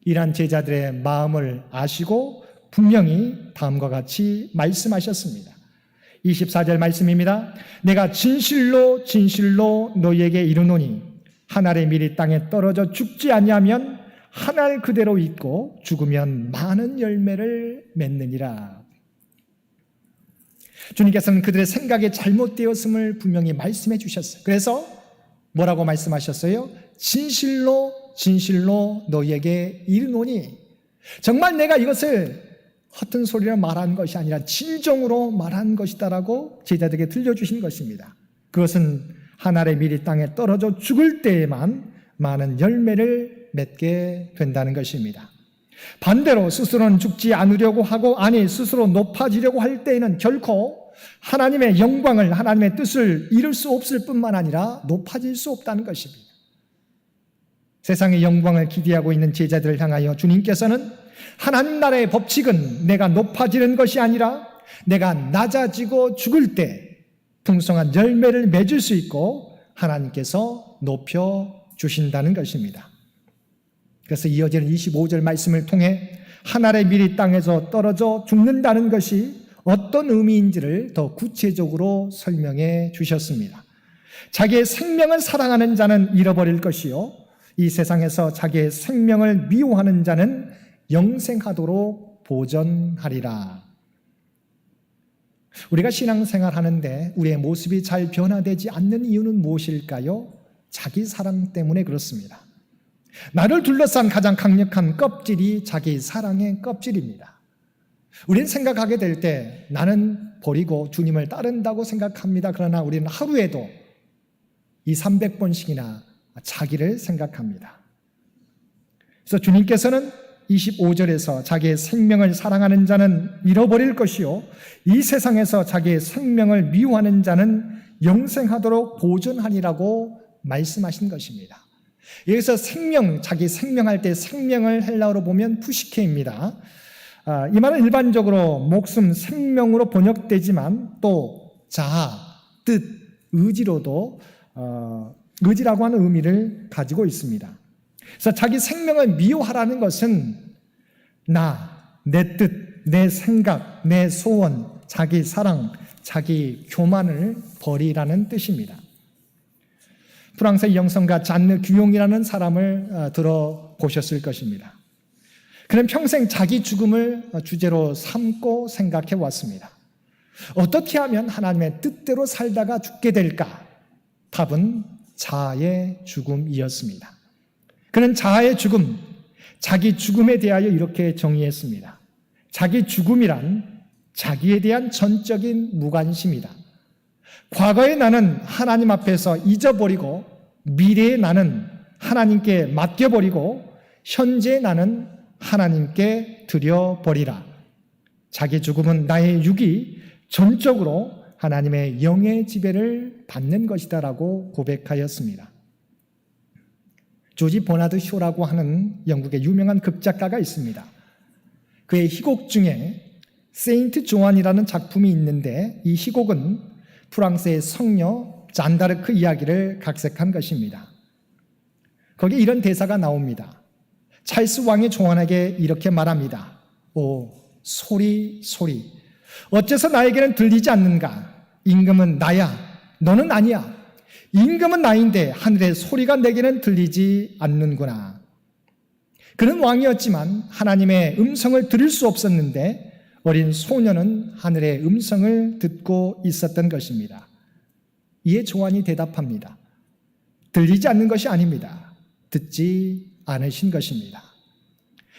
이러한 제자들의 마음을 아시고 분명히 다음과 같이 말씀하셨습니다. 24절 말씀입니다. 내가 진실로 진실로 너희에게 이르노니 한 알의 밀이 땅에 떨어져 죽지 아니하면 한 알 그대로 있고 죽으면 많은 열매를 맺느니라. 주님께서는 그들의 생각이 잘못되었음을 분명히 말씀해 주셨어요. 그래서 뭐라고 말씀하셨어요? 진실로 진실로 너희에게 이르노니, 정말 내가 이것을 허튼 소리로 말한 것이 아니라 진정으로 말한 것이다라고 제자들에게 들려주신 것입니다. 그것은 한 알의 밀이 땅에 떨어져 죽을 때에만 많은 열매를 맺게 된다는 것입니다. 반대로 스스로는 죽지 않으려고 하고 아니 스스로 높아지려고 할 때에는 결코 하나님의 영광을, 하나님의 뜻을 이룰 수 없을 뿐만 아니라 높아질 수 없다는 것입니다. 세상의 영광을 기대하고 있는 제자들을 향하여 주님께서는 하나님 나라의 법칙은 내가 높아지는 것이 아니라 내가 낮아지고 죽을 때 풍성한 열매를 맺을 수 있고 하나님께서 높여주신다는 것입니다. 그래서 이어지는 25절 말씀을 통해 한 알의 밀이 땅에서 떨어져 죽는다는 것이 어떤 의미인지를 더 구체적으로 설명해 주셨습니다. 자기의 생명을 사랑하는 자는 잃어버릴 것이요 이 세상에서 자기의 생명을 미워하는 자는 영생하도록 보전하리라. 우리가 신앙생활 하는데 우리의 모습이 잘 변화되지 않는 이유는 무엇일까요? 자기 사랑 때문에 그렇습니다. 나를 둘러싼 가장 강력한 껍질이 자기 사랑의 껍질입니다. 우리는 생각하게 될 때 나는 버리고 주님을 따른다고 생각합니다. 그러나 우리는 하루에도 200~300번씩이나 자기를 생각합니다. 그래서 주님께서는 25절에서 자기의 생명을 사랑하는 자는 잃어버릴 것이요 이 세상에서 자기의 생명을 미워하는 자는 영생하도록 보존하니라고 말씀하신 것입니다. 여기서 생명, 자기 생명할 때 생명을 헬라어로 보면 푸시케입니다. 이 말은 일반적으로 목숨, 생명으로 번역되지만 또 자아, 뜻, 의지로도 의지라고 하는 의미를 가지고 있습니다. 그래서 자기 생명을 미워하라는 것은 나, 내 뜻, 내 생각, 내 소원, 자기 사랑, 자기 교만을 버리라는 뜻입니다. 프랑스의 영성가 잔느 규용이라는 사람을 들어보셨을 것입니다. 그는 평생 자기 죽음을 주제로 삼고 생각해 왔습니다. 어떻게 하면 하나님의 뜻대로 살다가 죽게 될까? 답은 자아의 죽음이었습니다. 그는 자아의 죽음, 자기 죽음에 대하여 이렇게 정의했습니다. 자기 죽음이란 자기에 대한 전적인 무관심이다. 과거의 나는 하나님 앞에서 잊어버리고 미래의 나는 하나님께 맡겨버리고 현재의 나는 하나님께 드려버리라. 자기 죽음은 나의 육이 전적으로 하나님의 영의 지배를 받는 것이다라고 고백하였습니다. 조지 버나드 쇼라고 하는 영국의 유명한 극작가가 있습니다. 그의 희곡 중에 세인트 조안이라는 작품이 있는데 이 희곡은 프랑스의 성녀 잔다르크 이야기를 각색한 것입니다. 거기에 이런 대사가 나옵니다. 찰스 왕이 조안에게 이렇게 말합니다. 오, 소리, 소리. 어째서 나에게는 들리지 않는가? 임금은 나야, 너는 아니야. 임금은 나인데 하늘의 소리가 내게는 들리지 않는구나. 그는 왕이었지만 하나님의 음성을 들을 수 없었는데 어린 소녀는 하늘의 음성을 듣고 있었던 것입니다. 이에 조안이 대답합니다. 들리지 않는 것이 아닙니다. 듣지 않으신 것입니다.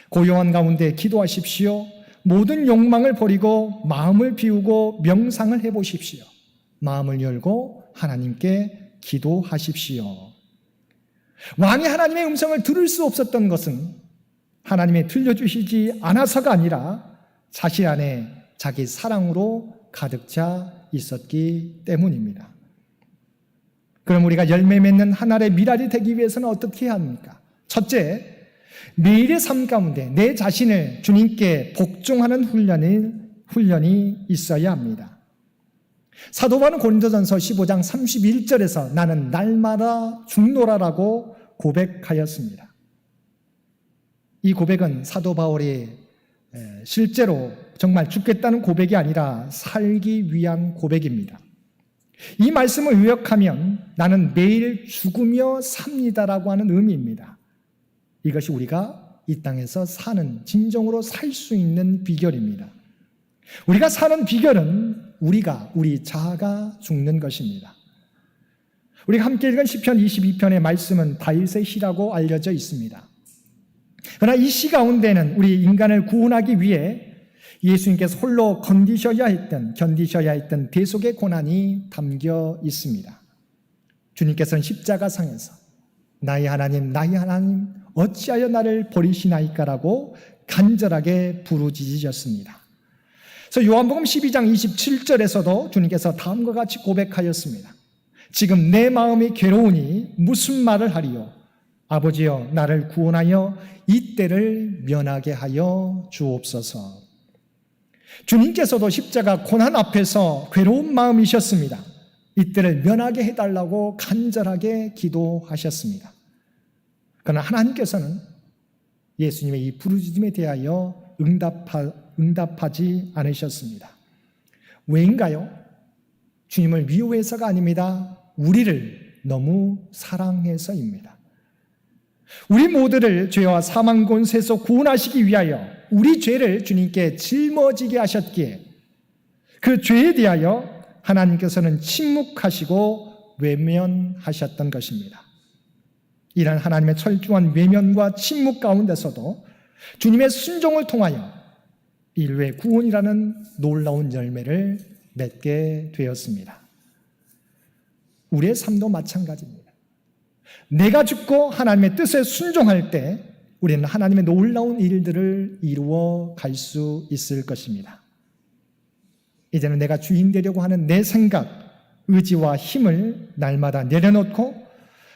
고요한 가운데 기도하십시오. 모든 욕망을 버리고 마음을 비우고 명상을 해보십시오. 마음을 열고 하나님께 기도하십시오. 왕이 하나님의 음성을 들을 수 없었던 것은 하나님이 들려주시지 않아서가 아니라 자신 안에 자기 사랑으로 가득 차 있었기 때문입니다. 그럼 우리가 열매 맺는 한 알의 미랄이 되기 위해서는 어떻게 해야 합니까? 첫째, 매일의 삶 가운데 내 자신을 주님께 복종하는 훈련이 있어야 합니다. 사도 바울은 고린도전서 15장 31절에서 나는 날마다 죽노라라고 고백하였습니다. 이 고백은 사도 바울이 실제로 정말 죽겠다는 고백이 아니라 살기 위한 고백입니다. 이 말씀을 요약하면 나는 매일 죽으며 삽니다라고 하는 의미입니다. 이것이 우리가 이 땅에서 사는, 진정으로 살 수 있는 비결입니다. 우리가 사는 비결은 우리 자아가 죽는 것입니다. 우리가 함께 읽은 시편 22편의 말씀은 다윗의 시라고 알려져 있습니다. 그러나 이 시 가운데는 우리 인간을 구원하기 위해 예수님께서 홀로 견디셔야 했던 대속의 고난이 담겨 있습니다. 주님께서는 십자가상에서 나의 하나님 어찌하여 나를 버리시나이까라고 간절하게 부르짖으셨습니다. 그래서 요한복음 12장 27절에서도 주님께서 다음과 같이 고백하였습니다. 지금 내 마음이 괴로우니 무슨 말을 하리요? 아버지여 나를 구원하여 이 때를 면하게 하여 주옵소서. 주님께서도 십자가 고난 앞에서 괴로운 마음이셨습니다. 이 때를 면하게 해달라고 간절하게 기도하셨습니다. 그러나 하나님께서는 예수님의 이 부르짖음에 대하여 응답하지 않으셨습니다. 왜인가요? 주님을 미워해서가 아닙니다. 우리를 너무 사랑해서입니다. 우리 모두를 죄와 사망 권세에서 구원하시기 위하여 우리 죄를 주님께 짊어지게 하셨기에 그 죄에 대하여 하나님께서는 침묵하시고 외면하셨던 것입니다. 이런 하나님의 철저한 외면과 침묵 가운데서도 주님의 순종을 통하여 인류의 구원이라는 놀라운 열매를 맺게 되었습니다. 우리의 삶도 마찬가지입니다. 내가 죽고 하나님의 뜻에 순종할 때 우리는 하나님의 놀라운 일들을 이루어 갈 수 있을 것입니다. 이제는 내가 주인 되려고 하는 내 생각, 의지와 힘을 날마다 내려놓고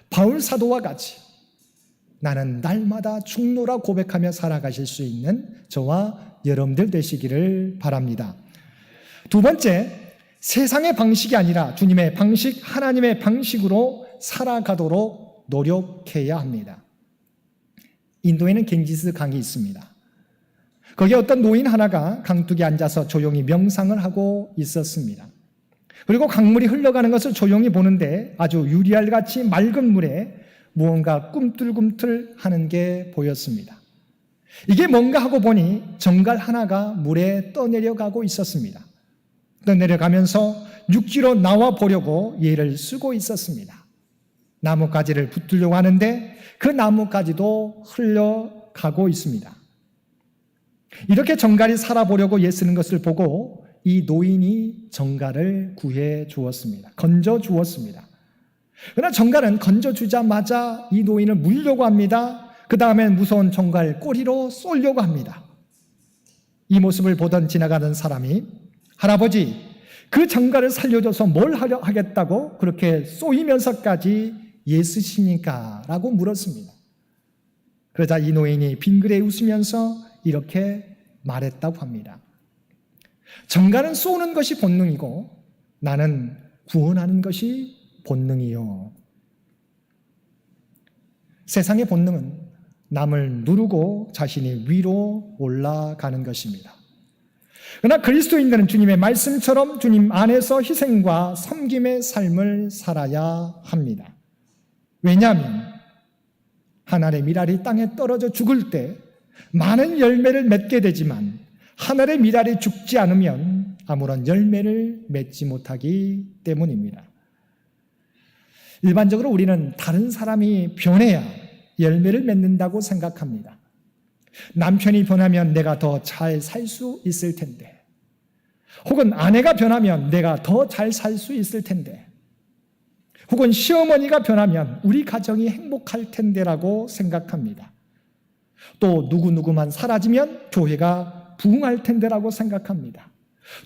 바울 사도와 같이 나는 날마다 죽노라 고백하며 살아가실 수 있는 저와 여러분들 되시기를 바랍니다. 두 번째, 세상의 방식이 아니라 주님의 방식, 하나님의 방식으로 살아가도록 노력해야 합니다. 인도에는 갱지스 강이 있습니다. 거기에 어떤 노인 하나가 강둑에 앉아서 조용히 명상을 하고 있었습니다. 그리고 강물이 흘러가는 것을 조용히 보는데 아주 유리알같이 맑은 물에 무언가 꿈틀꿈틀 하는 게 보였습니다. 이게 뭔가 하고 보니 정갈 하나가 물에 떠내려가고 있었습니다. 떠내려가면서 육지로 나와 보려고 얘를 쓰고 있었습니다. 나뭇가지를 붙들려고 하는데 그 나뭇가지도 흘러가고 있습니다. 이렇게 정갈이 살아보려고 애쓰는 것을 보고 이 노인이 정갈을 구해 주었습니다. 건져 주었습니다. 그러나 정갈은 건져 주자마자 이 노인을 물려고 합니다. 그 다음엔 무서운 정갈 꼬리로 쏠려고 합니다. 이 모습을 보던 지나가는 사람이 할아버지, 그 정갈을 살려줘서 뭘 하겠다고 그렇게 쏘이면서까지 애쓰십니까? 라고 물었습니다. 그러자 이 노인이 빙그레 웃으면서 이렇게 말했다고 합니다. 정갈은 쏘는 것이 본능이고 나는 구원하는 것이 본능이요. 세상의 본능은 남을 누르고 자신이 위로 올라가는 것입니다. 그러나 그리스도인들은 주님의 말씀처럼 주님 안에서 희생과 섬김의 삶을 살아야 합니다. 왜냐하면 하늘의 미랄이 땅에 떨어져 죽을 때 많은 열매를 맺게 되지만 하늘의 미랄이 죽지 않으면 아무런 열매를 맺지 못하기 때문입니다. 일반적으로 우리는 다른 사람이 변해야 열매를 맺는다고 생각합니다. 남편이 변하면 내가 더 잘 살 수 있을 텐데, 혹은 아내가 변하면 내가 더 잘 살 수 있을 텐데, 혹은 시어머니가 변하면 우리 가정이 행복할 텐데라고 생각합니다. 또 누구누구만 사라지면 교회가 부흥할 텐데라고 생각합니다.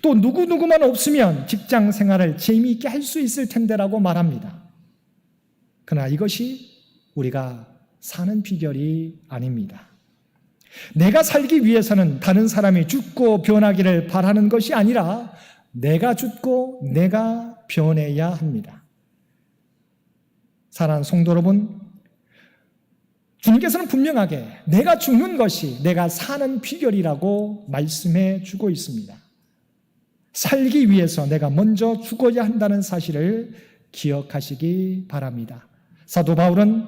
또 누구누구만 없으면 직장 생활을 재미있게 할 수 있을 텐데라고 말합니다. 그러나 이것이 우리가 사는 비결이 아닙니다. 내가 살기 위해서는 다른 사람이 죽고 변하기를 바라는 것이 아니라 내가 죽고 내가 변해야 합니다. 사랑하는 성도 여러분, 주님께서는 분명하게 내가 죽는 것이 내가 사는 비결이라고 말씀해 주고 있습니다. 살기 위해서 내가 먼저 죽어야 한다는 사실을 기억하시기 바랍니다. 사도 바울은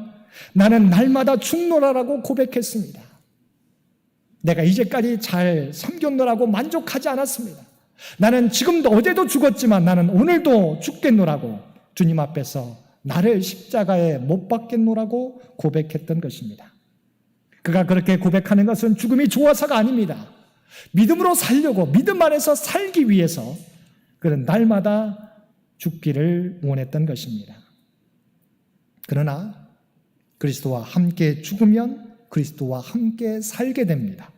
나는 날마다 죽노라라고 고백했습니다. 내가 이제까지 잘 섬겼노라고 만족하지 않았습니다. 나는 지금도 어제도 죽었지만 나는 오늘도 죽겠노라고 주님 앞에서 나를 십자가에 못 박겠노라고 고백했던 것입니다. 그가 그렇게 고백하는 것은 죽음이 좋아서가 아닙니다. 믿음으로 살려고, 믿음 안에서 살기 위해서 그는 날마다 죽기를 원했던 것입니다. 그러나 그리스도와 함께 죽으면 그리스도와 함께 살게 됩니다.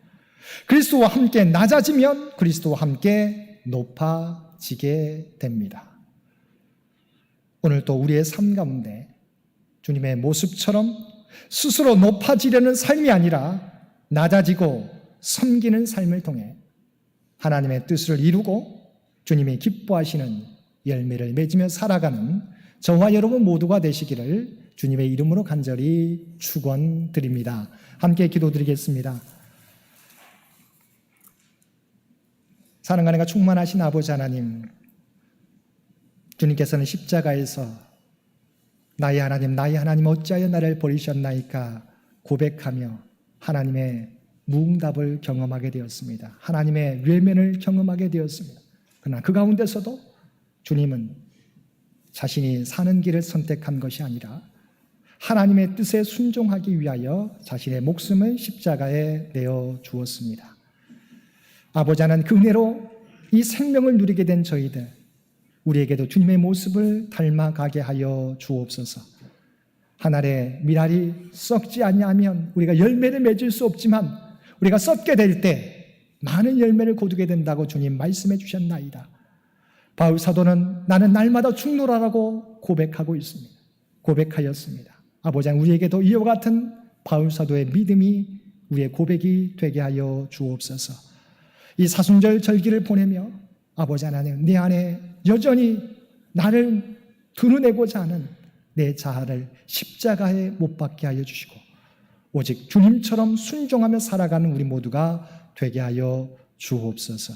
그리스도와 함께 낮아지면 그리스도와 함께 높아지게 됩니다. 오늘 또 우리의 삶 가운데 주님의 모습처럼 스스로 높아지려는 삶이 아니라 낮아지고 섬기는 삶을 통해 하나님의 뜻을 이루고 주님이 기뻐하시는 열매를 맺으며 살아가는 저와 여러분 모두가 되시기를 주님의 이름으로 간절히 축원드립니다. 함께 기도드리겠습니다. 사랑과 은혜가 충만하신 아버지 하나님, 주님께서는 십자가에서 나의 하나님 어찌하여 나를 버리셨나이까 고백하며 하나님의 무응답을 경험하게 되었습니다. 하나님의 외면을 경험하게 되었습니다. 그러나 그 가운데서도 주님은 자신이 사는 길을 선택한 것이 아니라 하나님의 뜻에 순종하기 위하여 자신의 목숨을 십자가에 내어 주었습니다. 아버지 하나님, 그 은혜로 이 생명을 누리게 된 저희들, 우리에게도 주님의 모습을 닮아가게 하여 주옵소서. 하늘의 밀알이 썩지 아니하면 우리가 열매를 맺을 수 없지만 우리가 썩게 될 때 많은 열매를 거두게 된다고 주님 말씀해 주셨나이다. 바울 사도는 나는 날마다 죽노라라고 고백하였습니다. 아버지 하나님, 우리에게도 이와 같은 바울 사도의 믿음이 우리의 고백이 되게 하여 주옵소서. 이 사순절 절기를 보내며 아버지 하나님, 내 안에 여전히 나를 드러내고자 하는 내 자아를 십자가에 못 박게 하여 주시고 오직 주님처럼 순종하며 살아가는 우리 모두가 되게 하여 주옵소서.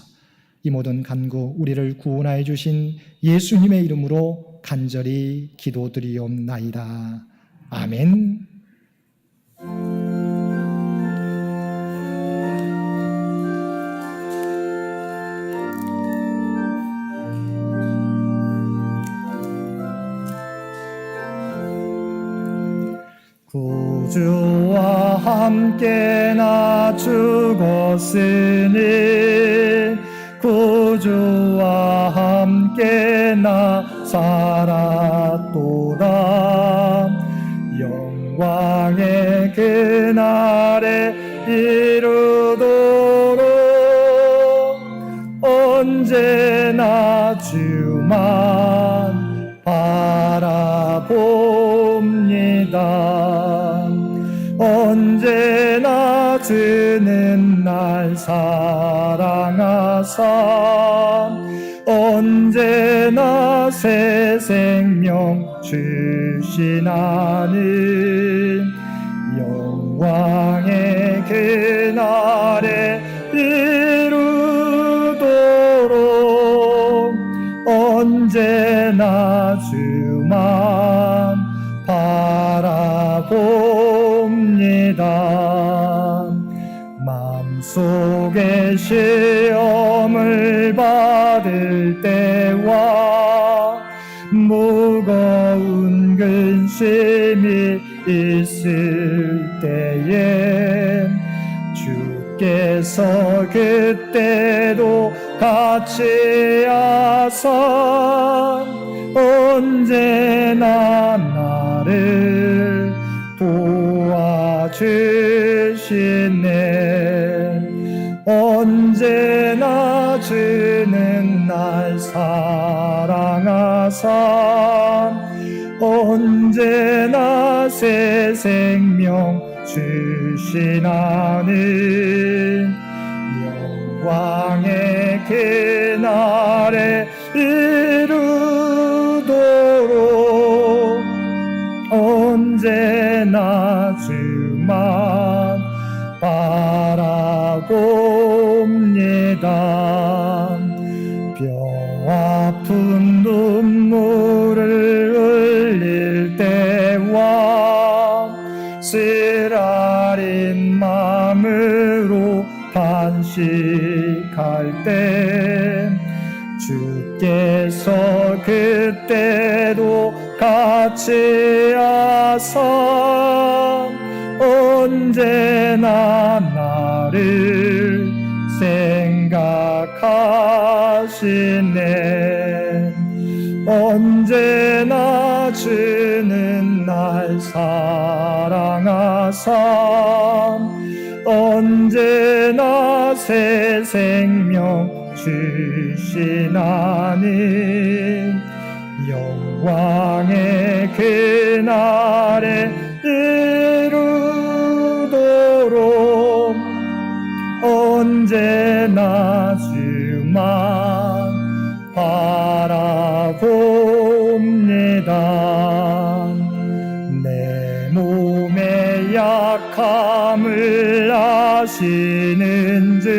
이 모든 간구 우리를 구원하여 주신 예수님의 이름으로 간절히 기도드리옵나이다. 아멘. 구주와 함께 나 죽었으니 구주와 함께 나 살았도다. 영광의 그날에 이르도록 언제나 주만 바라봅니다. 언제나 주는 날 사랑하사 언제나 새 생명 주시나니 영광의 그날에 이루도록 언제나 주만 바라봅니다. 마음속에 시험을 받을 때와 무거운 그 근심이 있을 때에 주께서 그때도 같이 하사 언제나 나를 도와주시네. 언제나 주는 날 사랑하사 언제나 새 생명 주시나니 영광의 그날에 이루도록 언제나 주만 바라봅니다. 뼈 아픈 눈물을 흘릴 때와 쓰라린 마음으로 단식할 때 주께서 그때도 같이 하사 언제나 나를 생각하시네. 언제나 주는 날 사랑하사 언제나 새 생명 주시나니 영광의 그날에 이루도록 언제나 주만 바라봅니다. 내 몸의 약함을 아시는 주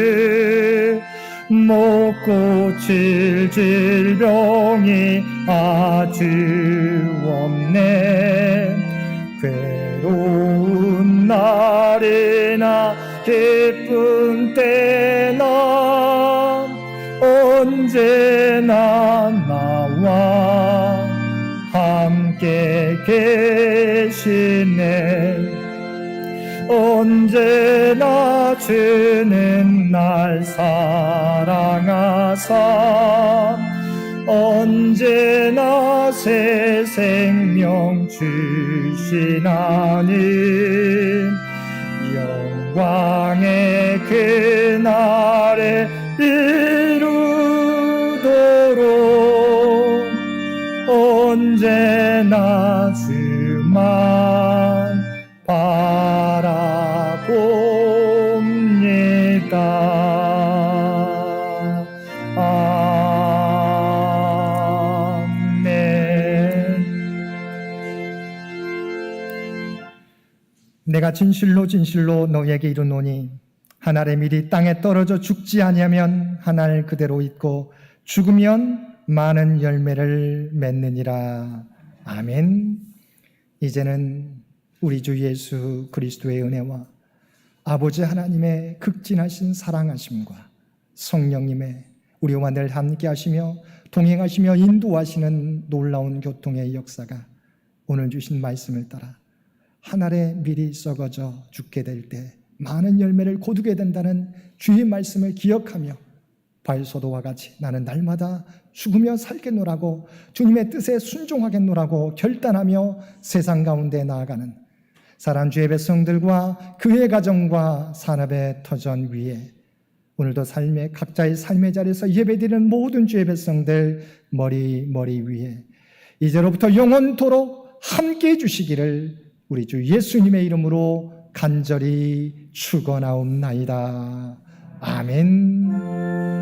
못 고칠 질병이 아주 없네. 괴로운 날이나 기쁜 때나 언제나 나와 함께 계시네. 언제나 주는 날 사랑하사 언제나 새 생명 주시나니 영광의 그날에 이루도록 언제나 주만 바라봅니다. 아멘. 내가 진실로 진실로 너희에게 이르노니 한 알의 밀이 땅에 떨어져 죽지 아니하면 한 알 그대로 있고 죽으면 많은 열매를 맺느니라. 아멘. 이제는 우리 주 예수 그리스도의 은혜와 아버지 하나님의 극진하신 사랑하심과 성령님의 우리와 늘 함께 하시며 동행하시며 인도하시는 놀라운 교통의 역사가 오늘 주신 말씀을 따라 한 알의 밀이 썩어져 죽게 될 때 많은 열매를 거두게 된다는 주의 말씀을 기억하며 바울사도와 같이 나는 날마다 죽으며 살겠노라고 주님의 뜻에 순종하겠노라고 결단하며 세상 가운데 나아가는 사랑하는 주의 백성들과 그의 가정과 산업의 터전 위에 오늘도 각자의 삶의 자리에서 예배드리는 모든 주의 백성들 머리 위에 이제로부터 영원토록 함께해 주시기를 우리 주 예수님의 이름으로 간절히 축원하옵나이다. 아멘.